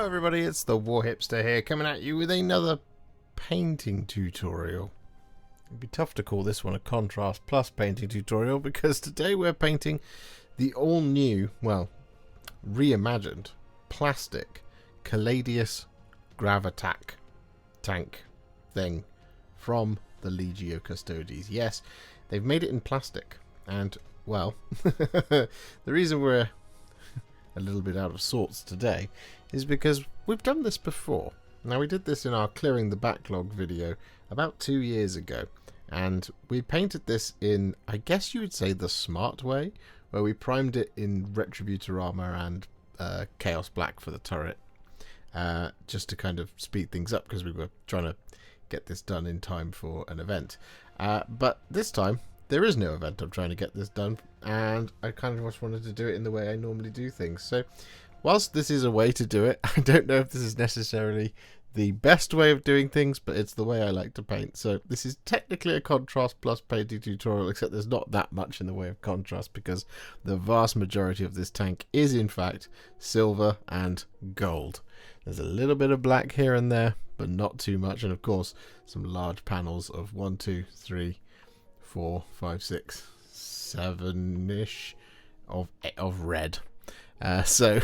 everybody, it's the Warhipster here, coming at you with another painting tutorial. It'd be tough to call this one a contrast plus painting tutorial, because today we're painting the all-new, well, reimagined, plastic Caladius Grav-Tank thing from the Legio Custodes. Yes, they've made it in plastic, and, well, the reason we're a little bit out of sorts today is because we've done this before. Now, we did this in our Clearing the Backlog video about 2 years ago, and we painted this in, I guess you would say, the smart way, where we primed it in Retributor Armour and Chaos Black for the turret, just to kind of speed things up, because we were trying to get this done in time for an event. But this time, there is no event. I'm trying to get this done, and I kind of just wanted to do it in the way I normally do things. So, whilst this is a way to do it, I don't know if this is necessarily the best way of doing things, but it's the way I like to paint. So this is technically a contrast plus painting tutorial, except there's not that much in the way of contrast, because the vast majority of this tank is in fact silver and gold. There's a little bit of black here and there, but not too much, and of course some large panels of 1, 2, 3, 4, 5, 6, 7-ish of red. So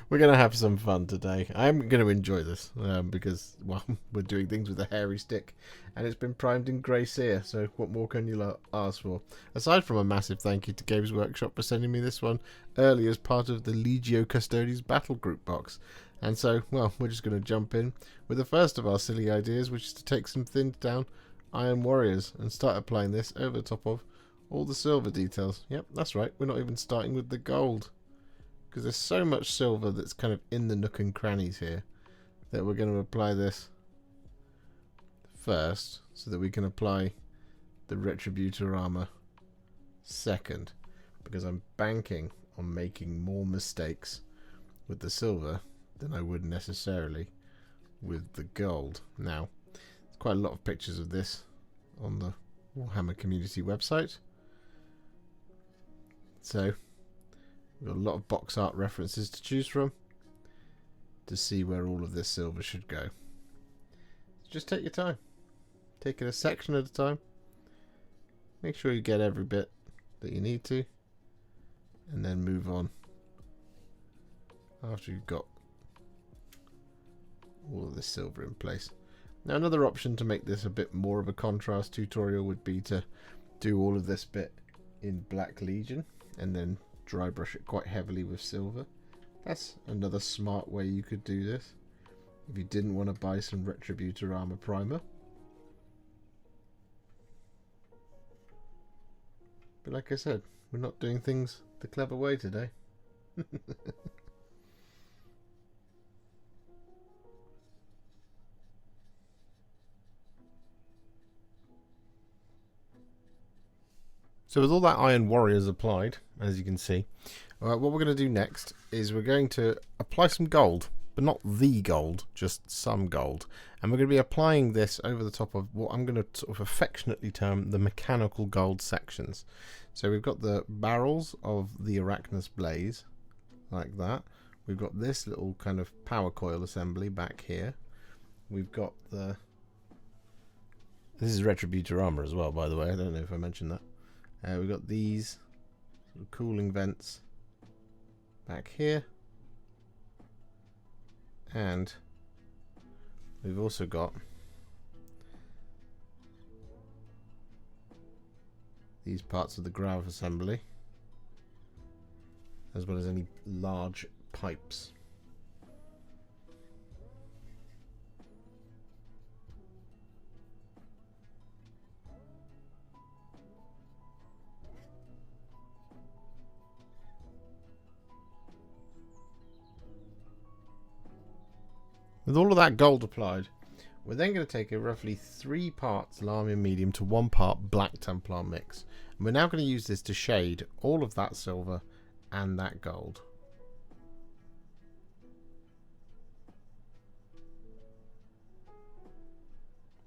we're going to have some fun today. I'm going to enjoy this because, well, we're doing things with a hairy stick, and it's been primed in grey Seer, so what more can you ask for? Aside from a massive thank you to Games Workshop for sending me this one early as part of the Legio Custodes Battle Group box. And so, well, we're just going to jump in with the first of our silly ideas, which is to take some thinned down Iron Warriors and start applying this over the top of all the silver details. Yep, that's right, we're not even starting with the gold, because there's so much silver that's kind of in the nook and crannies here that we're going to apply this first, so that we can apply the Retributor Armour second, because I'm banking on making more mistakes with the silver than I would necessarily with the gold. Now, there's quite a lot of pictures of this on the Warhammer community website, so we've got a lot of box art references to choose from to see where all of this silver should go. So just take your time. Take it a section at a time. Make sure you get every bit that you need to, and then move on after you've got all of this silver in place. Now, another option to make this a bit more of a contrast tutorial would be to do all of this bit in Black Legion and then dry brush it quite heavily with silver. That's another smart way you could do this if you didn't want to buy some Retributor Armour primer. But like I said, we're not doing things the clever way today. So with all that Iron Warriors applied, as you can see, what we're going to do next is we're going to apply some gold, but not the gold, just some gold. And we're going to be applying this over the top of what I'm going to sort of affectionately term the mechanical gold sections. So we've got the barrels of the Arachnus Blaze, like that. We've got this little kind of power coil assembly back here. We've got the... This is Retributor Armour as well, by the way. I don't know if I mentioned that. We've got these sort of cooling vents back here, and we've also got these parts of the Grav assembly, as well as any large pipes. With all of that gold applied, we're then going to take a roughly 3 parts Lahmian Medium to 1 part Black Templar mix. And we're now going to use this to shade all of that silver and that gold.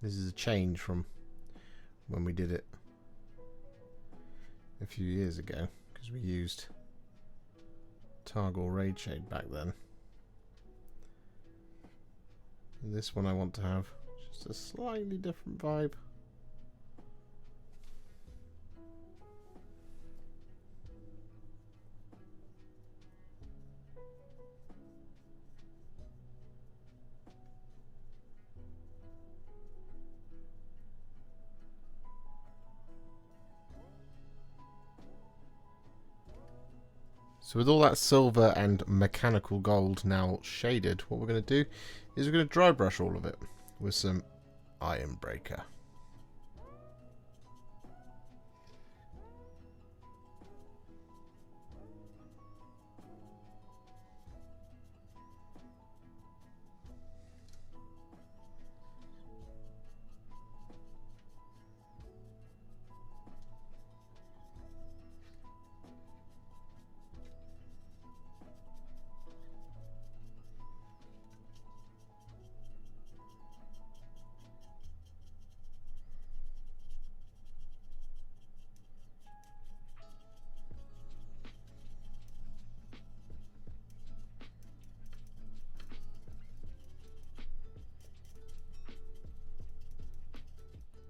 This is a change from when we did it a few years ago, because we used Targor Raid Shade back then. This one I want to have just a slightly different vibe. So with all that silver and mechanical gold now shaded, what we're going to do is we're going to dry brush all of it with some Ironbreaker.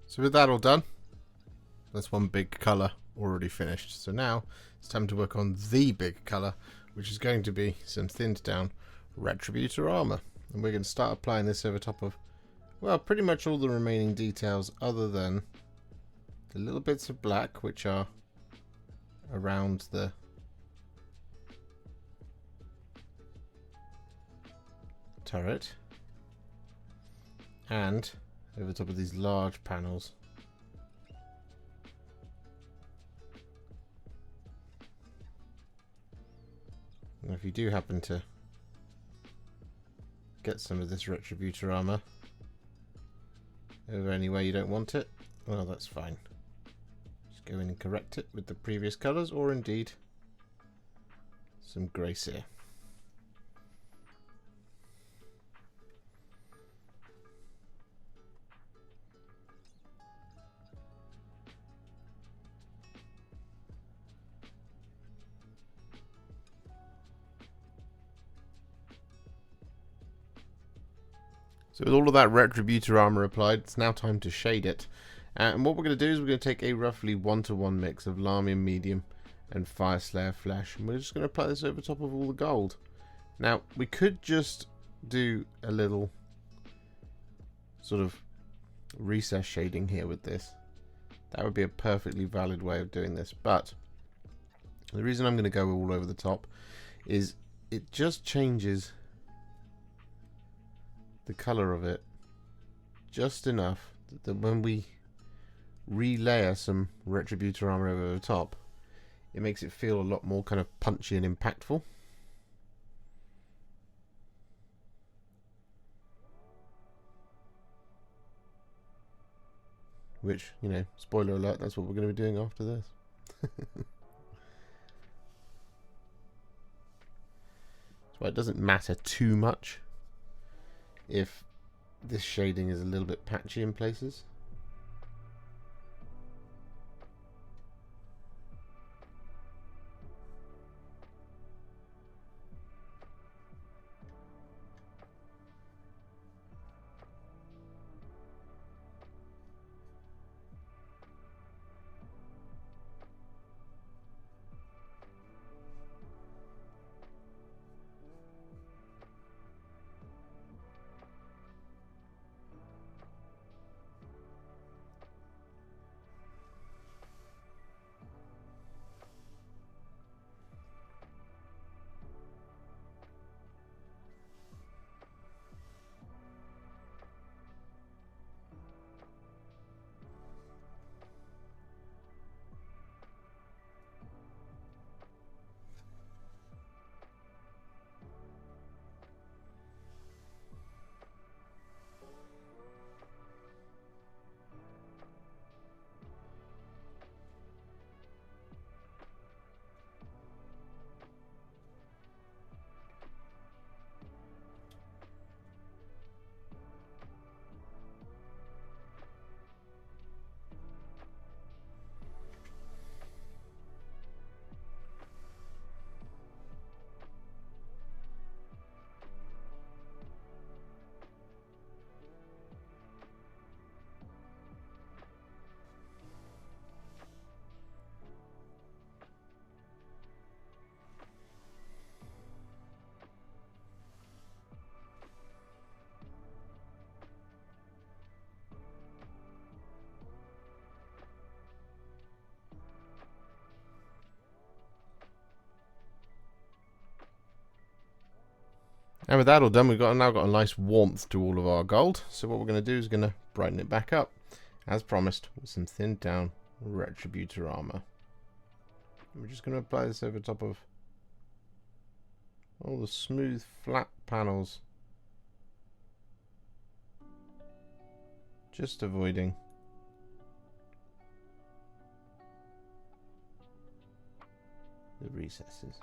So with that all done, that's one big colour already finished. So now it's time to work on the big colour, which is going to be some thinned down Retributor Armour. And we're going to start applying this over top of, well, pretty much all the remaining details other than the little bits of black which are around the turret and over top of these large panels. And if you do happen to get some of this Retributor armor over any way you don't want it, well, that's fine. Just go in and correct it with the previous colours, or indeed some grey Seer. So with all of that Retributor armor applied, it's now time to shade it. And what we're going to do is we're going to take a roughly 1-to-1 mix of Lahmian Medium and Fyreslayer Flesh, and we're just going to apply this over top of all the gold. Now, we could just do a little sort of recess shading here with this. That would be a perfectly valid way of doing this, but the reason I'm going to go all over the top is it just changes the colour of it just enough that when we relayer some Retributor armor over the top, it makes it feel a lot more kind of punchy and impactful. Which, you know, spoiler alert, that's what we're going to be doing after this. So it doesn't matter too much if this shading is a little bit patchy in places. And with that all done, we've now got a nice warmth to all of our gold. So what we're going to do is going to brighten it back up, as promised, with some thinned down Retributor Armour. And we're just going to apply this over top of all the smooth, flat panels. Just avoiding the recesses.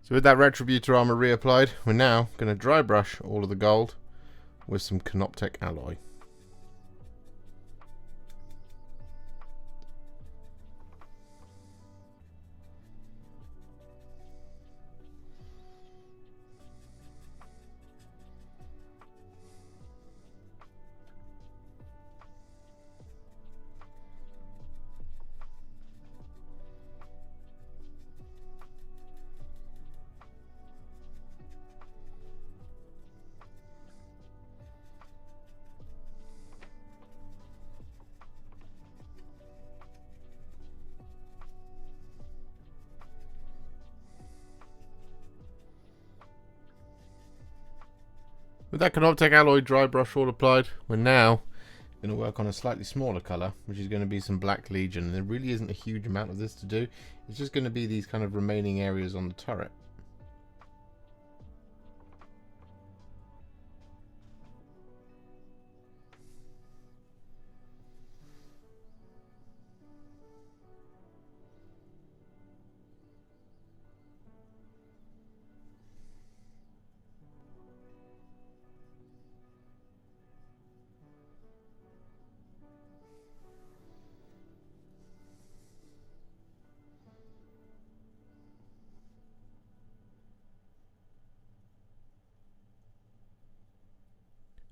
So with that Retributor Armour reapplied, we're now going to dry brush all of the gold with some Canoptek Alloy. With that Canoptek Alloy dry brush all applied, we're now going to work on a slightly smaller colour, which is going to be some Black Legion. And there really isn't a huge amount of this to do. It's just going to be these kind of remaining areas on the turret.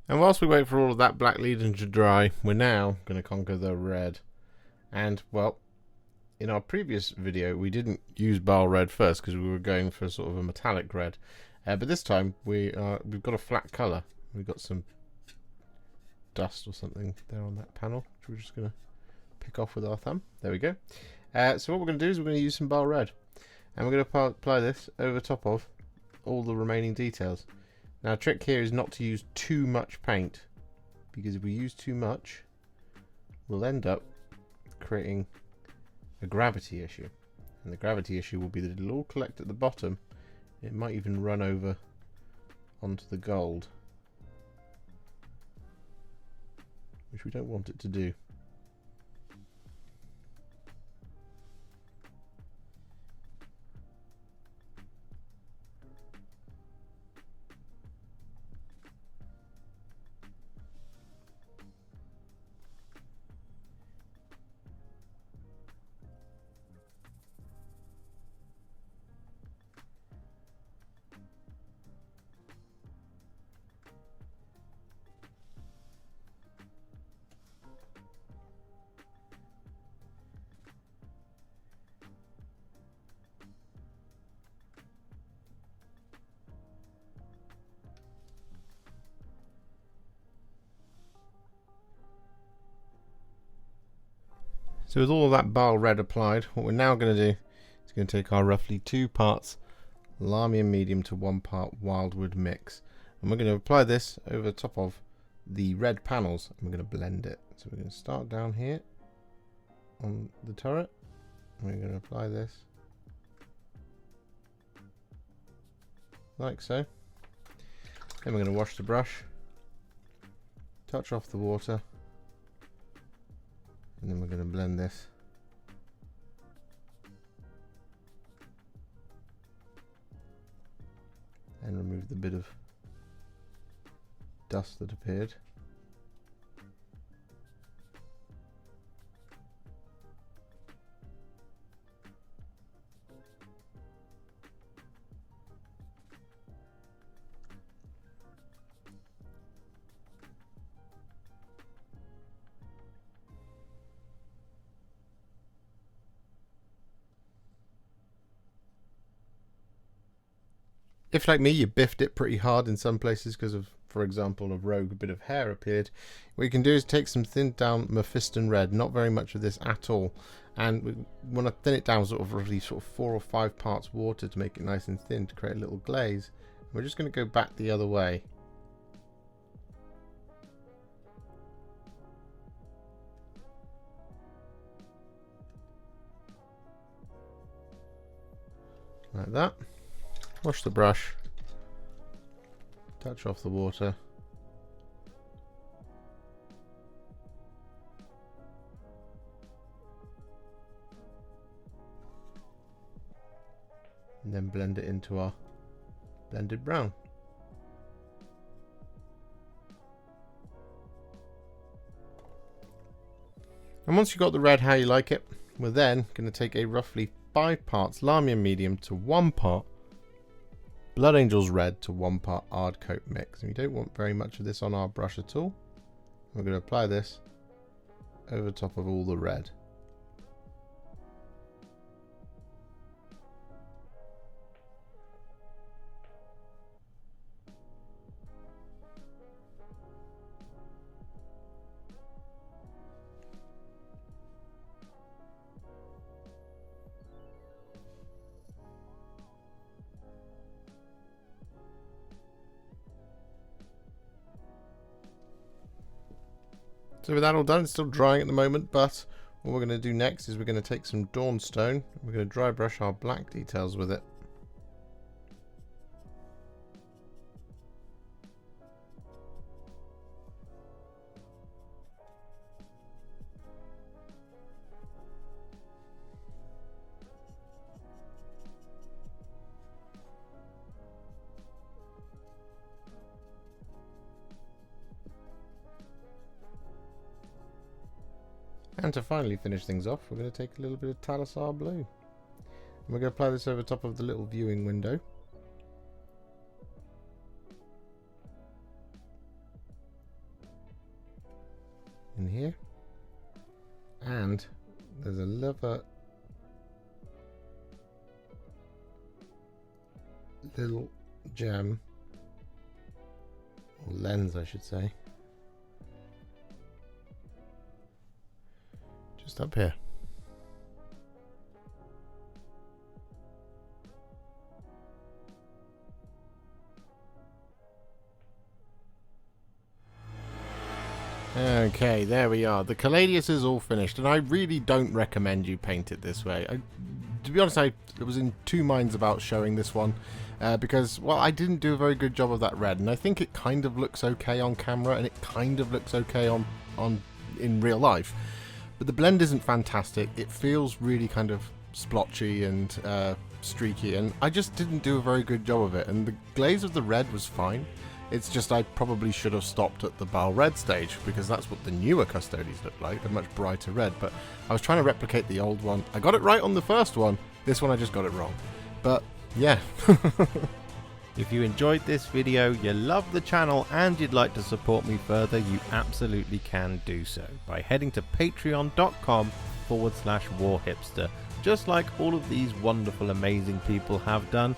And whilst we wait for all of that Black Legion to dry, we're now going to conquer the red. And, well, in our previous video, we didn't use Baal Red first because we were going for sort of a metallic red. But this time, we've got a flat colour. We've got some dust or something there on that panel, which we're just going to pick off with our thumb. There we go. So what we're going to do is we're going to use some Baal Red. And we're going to apply this over top of all the remaining details. Now, the trick here is not to use too much paint, because if we use too much, we'll end up creating a gravity issue. And the gravity issue will be that it'll all collect at the bottom. It might even run over onto the gold, which we don't want it to do. So with all of that Baal Red applied, what we're now going to do is going to take our roughly 2 parts Lahmian Medium to 1 part Wyldwood mix. And we're going to apply this over the top of the red panels, and we're going to blend it. So we're going to start down here on the turret, and we're going to apply this like so. Then we're going to wash the brush, touch off the water, and then we're going to blend this and remove the bit of dust that appeared. If, like me, you biffed it pretty hard in some places because of, for example, a rogue, a bit of hair appeared, what you can do is take some thinned down Mephiston Red, not very much of this at all, and we want to thin it down sort of roughly 4 or 5 parts water to make it nice and thin to create a little glaze. We're just going to go back the other way. Like that. Wash the brush. Touch off the water. And then blend it into our blended brown. And once you've got the red how you like it, we're then going to take a roughly 5 parts Lahmian Medium to 1 part Blood Angels Red to 1 part Ardcoat mix. And we don't want very much of this on our brush at all. We're going to apply this over top of all the red. So with that all done, it's still drying at the moment, but what we're going to do next is we're going to take some Dawnstone. We're going to dry brush our black details with it. And to finally finish things off, we're going to take a little bit of Talasssar Blue. And we're going to apply this over top of the little viewing window. In here. And there's a little gem, or lens I should say, just up here. Okay, there we are. The Caladius is all finished, and I really don't recommend you paint it this way. To be honest, I was in 2 minds about showing this one, because, well, I didn't do a very good job of that red, and I think it kind of looks okay on camera, and it kind of looks okay in real life. But the blend isn't fantastic. It feels really kind of splotchy and streaky, and I just didn't do a very good job of it. And the glaze of the red was fine. It's just I probably should have stopped at the Baal Red stage, because that's what the newer Custodes look like, a much brighter red. But I was trying to replicate the old one. I got it right on the first one. This one I just got it wrong. But yeah. If you enjoyed this video, you love the channel, and you'd like to support me further, you absolutely can do so by heading to patreon.com/warhipster, just like all of these wonderful, amazing people have done.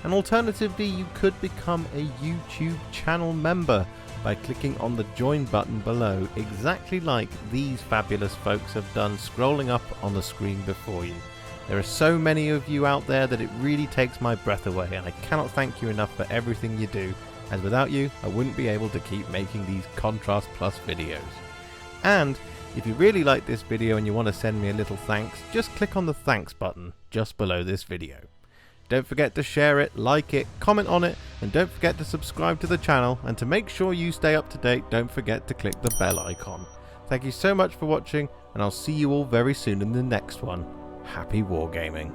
And alternatively, you could become a YouTube channel member by clicking on the join button below, exactly like these fabulous folks have done, scrolling up on the screen before you. There are so many of you out there that it really takes my breath away, and I cannot thank you enough for everything you do, as without you I wouldn't be able to keep making these Contrast Plus videos. And if you really like this video and you want to send me a little thanks, just click on the thanks button just below this video. Don't forget to share it, like it, comment on it, and don't forget to subscribe to the channel. And to make sure you stay up to date, don't forget to click the bell icon. Thank you so much for watching, and I'll see you all very soon in the next one. Happy wargaming.